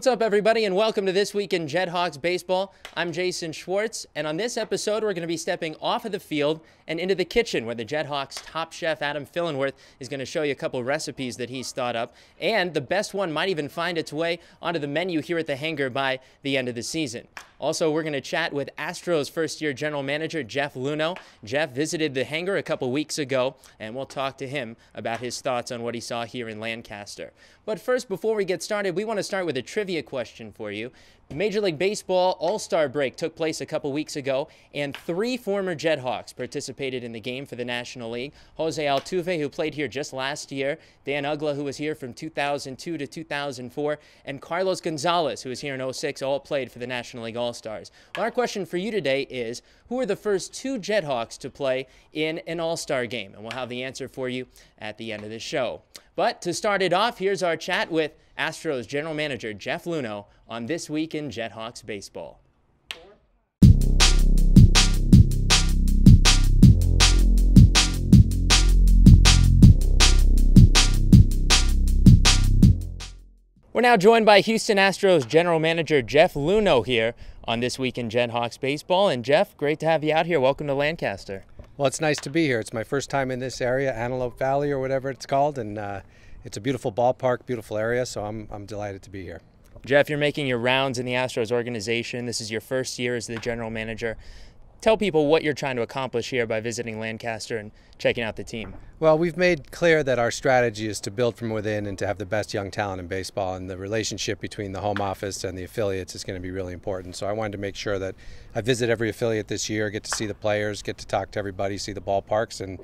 What's up, everybody, and welcome to This Week in JetHawks Baseball. I'm Jason Schwartz, and on this episode, we're going to be stepping off of the field and into the kitchen, where the JetHawks top chef, Adam Fillenworth, is going to show you a couple recipes that he's thought up, and the best one might even find its way onto the menu here at the hangar by the end of the season. Also, we're going to chat with Astros first-year general manager Jeff Luhnow. Jeff visited the hangar a couple weeks ago, and we'll talk to him about his thoughts on what he saw here in Lancaster. But first, before we get started, we want to start with a trivia question for you. Major League Baseball All-Star break took place a couple weeks ago, and 3 former JetHawks participated in the game for the National League. Jose Altuve, who played here just last year, Dan Uggla, who was here from 2002 to 2004, and Carlos Gonzalez, who was here in 06, all played for the National League All-Stars. Well, our question for you today is, who are the first 2 JetHawks to play in an All-Star game? And we'll have the answer for you at the end of the show. But to start it off, here's our chat with Astros general manager Jeff Luhnow on This Week in JetHawks Baseball. We're now joined by Houston Astros general manager Jeff Luhnow here on This Week in JetHawks Baseball. And Jeff, great to have you out here. Welcome to Lancaster. Well, it's nice to be here. It's my first time in this area, Antelope Valley or whatever it's called, and it's a beautiful ballpark, beautiful area, so I'm delighted to be here. Jeff, you're making your rounds in the Astros organization. This is your first year as the general manager. Tell people what you're trying to accomplish here by visiting Lancaster and checking out the team. Well, we've made clear that our strategy is to build from within and to have the best young talent in baseball, and the relationship between the home office and the affiliates is going to be really important. So I wanted to make sure that I visit every affiliate this year, get to see the players, get to talk to everybody, see the ballparks, and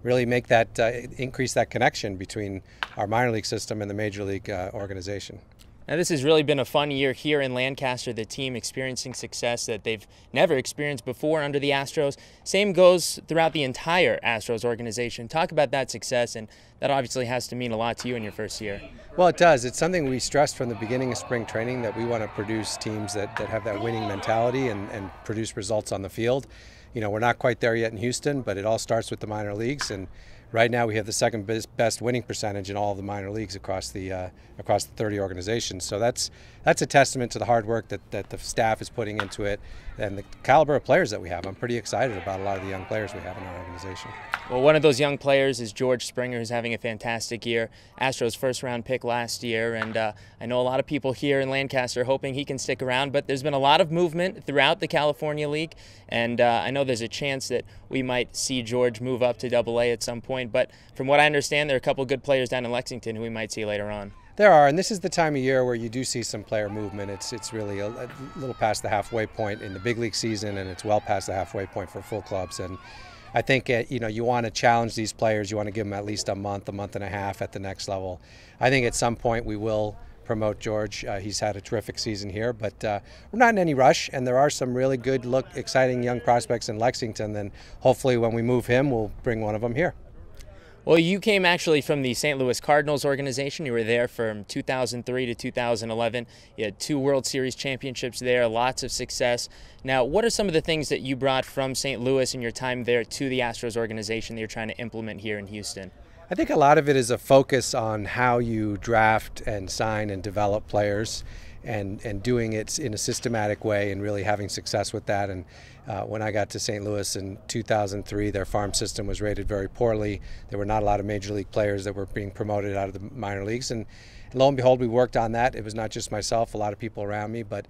really make that increase that connection between our minor league system and the major league organization. Now, this has really been a fun year here in Lancaster, the team experiencing success that they've never experienced before under the Astros. Same goes throughout the entire Astros organization. Talk about that success, and that obviously has to mean a lot to you in your first year. Well, it does. It's something we stressed from the beginning of spring training, that we want to produce teams that have that winning mentality and produce results on the field. You know, we're not quite there yet in Houston, but it all starts with the minor leagues, and right now we have the second best winning percentage in all of the minor leagues across the 30 organizations. So that's a testament to the hard work that the staff is putting into it and the caliber of players that we have. I'm pretty excited about a lot of the young players we have in our organization. Well, one of those young players is George Springer, who's having a fantastic year. Astros first-round pick last year, and I know a lot of people here in Lancaster are hoping he can stick around, but there's been a lot of movement throughout the California League, and I know there's a chance that we might see George move up to AA at some point, but from what I understand, there are a couple good players down in Lexington who we might see later on. There are, and this is the time of year where you do see some player movement. It's really a little past the halfway point in the big league season, and it's well past the halfway point for full clubs. And I think you want to challenge these players. You want to give them at least a month and a half at the next level. I think at some point we will promote George. He's had a terrific season here, but we're not in any rush, and there are some really good, exciting young prospects in Lexington. Then hopefully when we move him, we'll bring one of them here. Well, you came actually from the St. Louis Cardinals organization. You were there from 2003 to 2011. You had 2 World Series championships there, lots of success. Now, what are some of the things that you brought from St. Louis and your time there to the Astros organization that you're trying to implement here in Houston? I think a lot of it is a focus on how you draft and sign and develop players, and doing it in a systematic way and really having success with that. And when I got to St. Louis in 2003, their farm system was rated very poorly. There were not a lot of major league players that were being promoted out of the minor leagues, and lo and behold, we worked on that. It was not just myself, a lot of people around me, but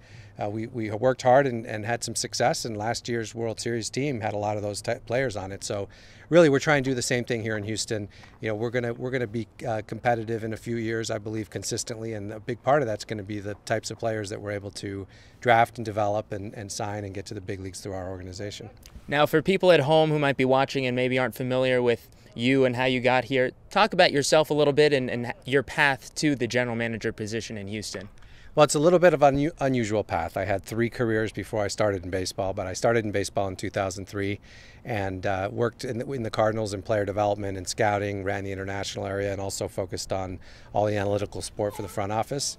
we worked hard and had some success, and last year's World Series team had a lot of those players on it. So really, we're trying to do the same thing here in Houston. You know, we're gonna be competitive in a few years, I believe, consistently, and a big part of that's going to be the types of players that we're able to draft and develop and sign and get to the big leagues through our organization. Now, for people at home who might be watching and maybe aren't familiar with you and how you got here, talk about yourself a little bit and your path to the general manager position in Houston. Well, it's a little bit of an unusual path. I had 3 careers before I started in baseball, but I started in baseball in 2003 and worked in the Cardinals in player development and scouting, ran the international area, and also focused on all the analytical support for the front office.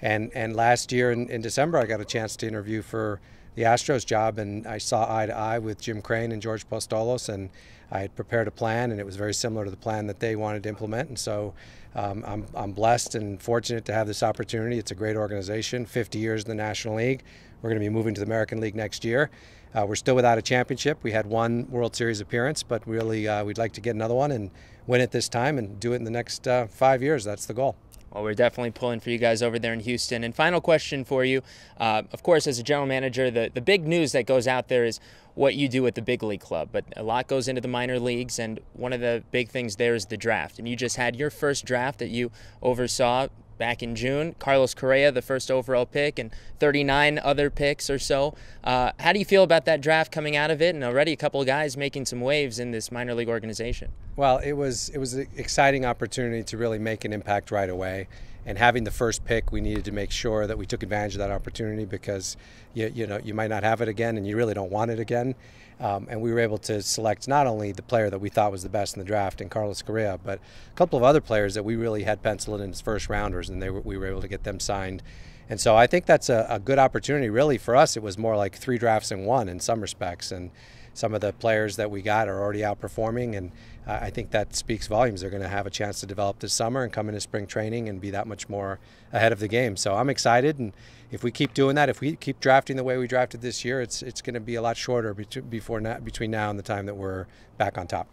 And last year in December, I got a chance to interview for the Astros job, and I saw eye to eye with Jim Crane and George Postolos, and I had prepared a plan, and it was very similar to the plan that they wanted to implement. And so I'm blessed and fortunate to have this opportunity. It's a great organization, 50 years in the National League. We're going to be moving to the American League next year. We're still without a championship. We had one World Series appearance, but really we'd like to get another one and win it this time and do it in the next 5 years. That's the goal. Well, we're definitely pulling for you guys over there in Houston. And final question for you. Of course, as a general manager, the big news that goes out there is what you do at the big league club. But a lot goes into the minor leagues, and one of the big things there is the draft. And you just had your first draft that you oversaw back in June. Carlos Correa, the first overall pick, and 39 other picks or so. How do you feel about that draft coming out of it, and already a couple of guys making some waves in this minor league organization? Well, it was an exciting opportunity to really make an impact right away. And having the first pick, we needed to make sure that we took advantage of that opportunity, because you might not have it again, and you really don't want it again. And we were able to select not only the player that we thought was the best in the draft in Carlos Correa, but a couple of other players that we really had penciled in as first rounders, and we were able to get them signed. And so I think that's a good opportunity. Really, for us, it was more like 3 drafts in one in some respects. And some of the players that we got are already outperforming, and I think that speaks volumes. They're going to have a chance to develop this summer and come into spring training and be that much more ahead of the game. So I'm excited, and if we keep doing that, if we keep drafting the way we drafted this year, it's going to be a lot shorter between now and the time that we're back on top.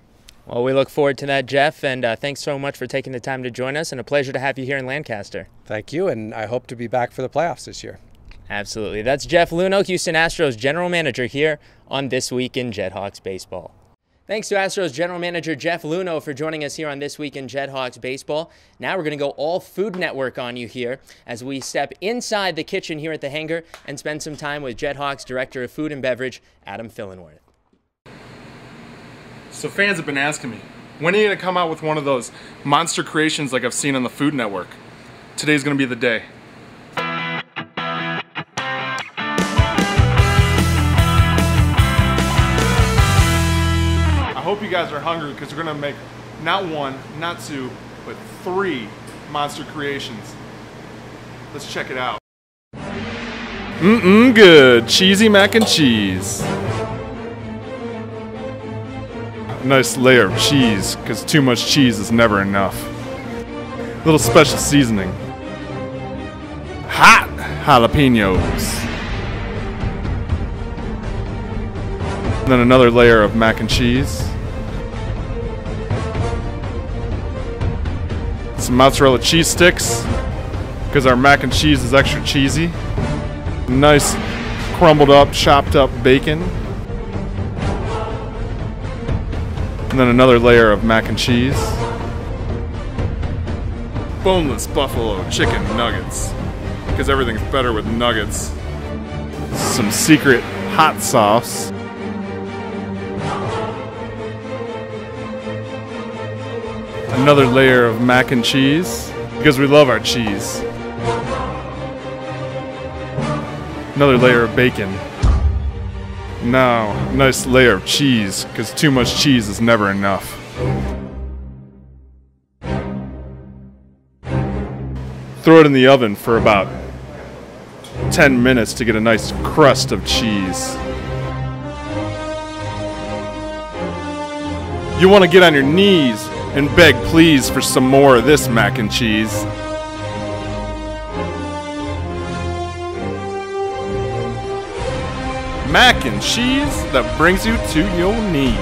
Well, we look forward to that, Jeff, and thanks so much for taking the time to join us, and a pleasure to have you here in Lancaster. Thank you, and I hope to be back for the playoffs this year. Absolutely. That's Jeff Luhnow, Houston Astros general manager, here on This Week in JetHawks Baseball. Thanks to Astros general manager Jeff Luhnow for joining us here on This Week in JetHawks Baseball. Now we're going to go all Food Network on you here as we step inside the kitchen here at the hangar and spend some time with JetHawks Director of Food and Beverage, Adam Fillenworth. So fans have been asking me, when are you going to come out with one of those monster creations like I've seen on the Food Network? Today's going to be the day. I hope you guys are hungry, because we're going to make not 1, not 2, but 3 monster creations. Let's check it out. Good. Cheesy mac and cheese. Nice layer of cheese, because too much cheese is never enough. Little special seasoning. Hot jalapenos. And then another layer of mac and cheese. Some mozzarella cheese sticks, because our mac and cheese is extra cheesy. Nice crumbled up, chopped up bacon. And then another layer of mac and cheese. Boneless buffalo chicken nuggets, because everything's better with nuggets. Some secret hot sauce. Another layer of mac and cheese, because we love our cheese. Another layer of bacon. Now, nice layer of cheese, because too much cheese is never enough. Throw it in the oven for about 10 minutes to get a nice crust of cheese. You want to get on your knees and beg please for some more of this mac and cheese. Mac and cheese that brings you to your knees.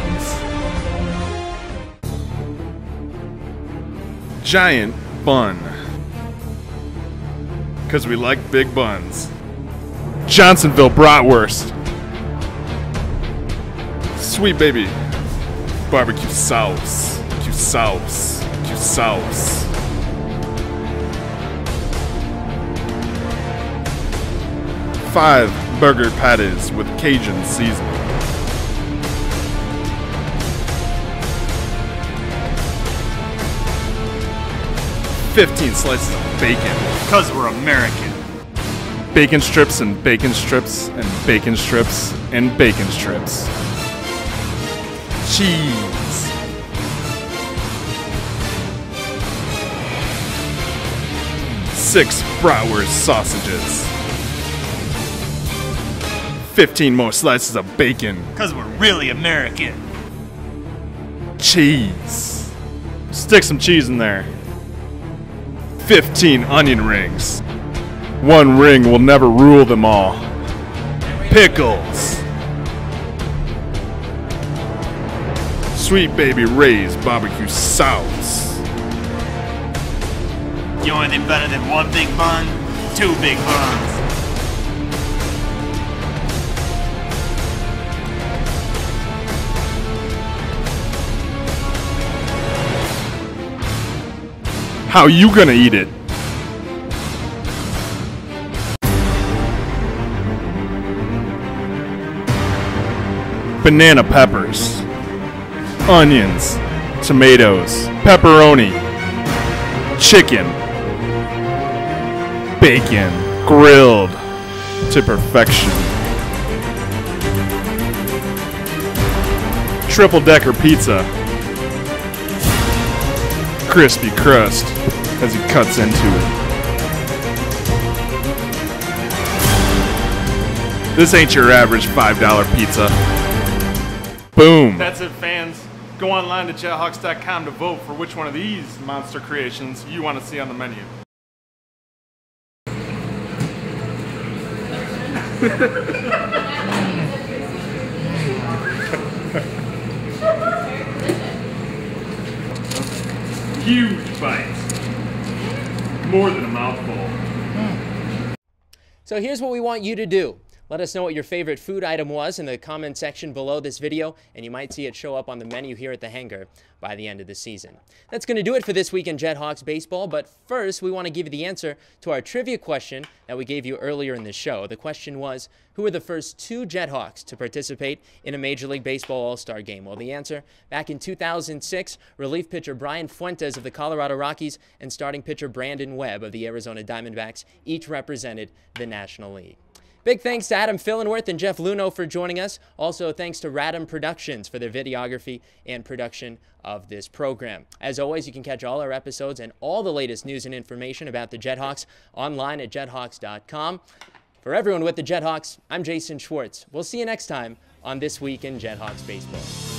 Giant bun, because we like big buns. Johnsonville bratwurst. Sweet baby barbecue sauce. Sauce. 5 burger patties with Cajun seasoning. 15 slices of bacon. Because we're American. Bacon strips and bacon strips and bacon strips and bacon strips. Cheese. 6 bratwurst sausages. 15 more slices of bacon. Because we're really American. Cheese. Stick some cheese in there. 15 onion rings. One ring will never rule them all. Pickles. Sweet Baby Ray's barbecue sauce. You know anything better than one big bun? Two big buns. How you gonna eat it? Banana peppers, onions, tomatoes, pepperoni, chicken, bacon, grilled to perfection. Triple-decker pizza, crispy crust as he cuts into it. This ain't your average $5 pizza. Boom. That's it, fans. Go online to JetHawks.com to vote for which one of these monster creations you want to see on the menu. Huge bites. More than a mouthful. So here's what we want you to do. Let us know what your favorite food item was in the comment section below this video, and you might see it show up on the menu here at the hangar by the end of the season. That's going to do it for this week in JetHawks baseball, but first we want to give you the answer to our trivia question that we gave you earlier in the show. The question was, who were the first two JetHawks to participate in a Major League Baseball All-Star game? Well, the answer, back in 2006, relief pitcher Brian Fuentes of the Colorado Rockies and starting pitcher Brandon Webb of the Arizona Diamondbacks each represented the National League. Big thanks to Adam Fillenworth and Jeff Luhnow for joining us. Also, thanks to Radom Productions for their videography and production of this program. As always, you can catch all our episodes and all the latest news and information about the JetHawks online at JetHawks.com. For everyone with the JetHawks, I'm Jason Schwartz. We'll see you next time on This Week in JetHawks Baseball.